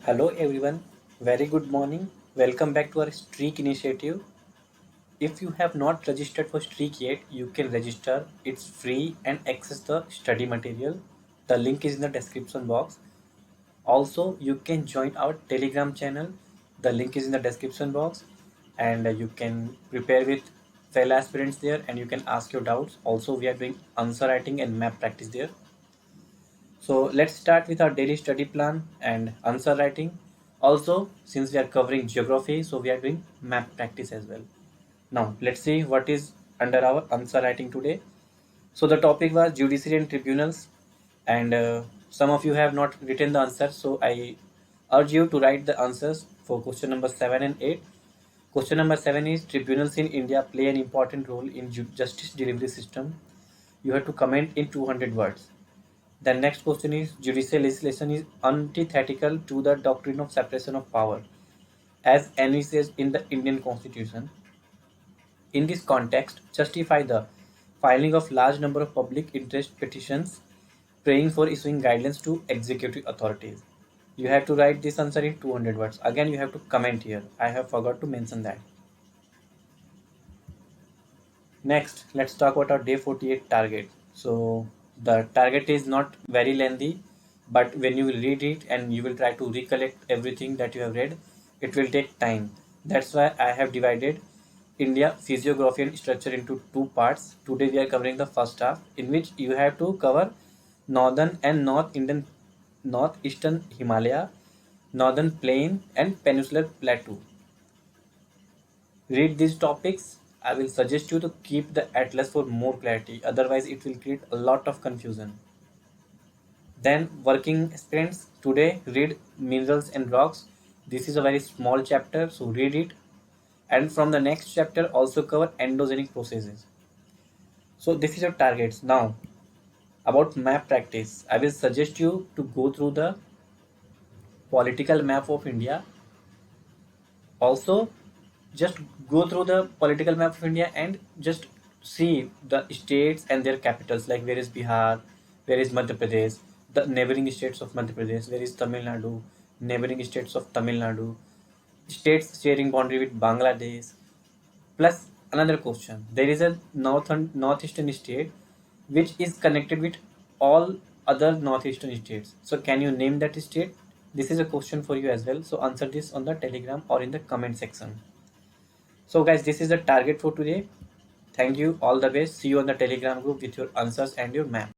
Hello everyone, very good morning. Welcome back to our Streak initiative. If you have not registered for Streak yet, you can register. It's free and access the study material. The link is in the description box. Also, you can join our Telegram channel. The link is in the description box, and you can prepare with fellow aspirants there and you can ask your doubts. Also, we are doing answer writing and map practice there. So let's start with our daily study plan and answer writing. Also, since we are covering geography, so we are doing map practice as well. Now, let's see what is under our answer writing today. So the topic was judiciary and tribunals, and some of you have not written the answers, so I urge you to write the answers for question number 7 and 8. Question number 7 is tribunals in India play an important role in justice delivery system. You have to comment in 200 words. The next question is judicial legislation is antithetical to the doctrine of separation of power as envisaged in the Indian Constitution. In this context, justify the filing of large number of public interest petitions praying for issuing guidelines to executive authorities. You have to write this answer in 200 words. Again, you have to comment here. I have forgot to mention that. Next, let's talk about our day 48 target. So the target is not very lengthy, but when you will read it and you will try to recollect everything that you have read, it will take time. That's why I have divided India physiography and structure into two parts. Today we are covering the first half, in which you have to cover northern and northeastern Himalaya, northern plain and peninsular plateau. Read these topics. I will suggest you to keep the atlas for more clarity, otherwise, it will create a lot of confusion. Then, working aspirants, today read minerals and rocks. This is a very small chapter, so read it. And from the next chapter, also cover endogenic processes. So, this is your targets. Now, about map practice, I will suggest you to go through the political map of India. Also, just go through the political map of India and just see the states and their capitals, like where is Bihar, where is Madhya Pradesh, the neighboring states of Madhya Pradesh, where is Tamil Nadu, neighboring states of Tamil Nadu, states sharing boundary with Bangladesh. Plus another question: there is a northeastern state which is connected with all other northeastern states. So can you name that state? This is a question for you as well. So answer this on the Telegram or in the comment section. So guys, this is the target for today. Thank you. All the best. See you on the Telegram group with your answers and your map.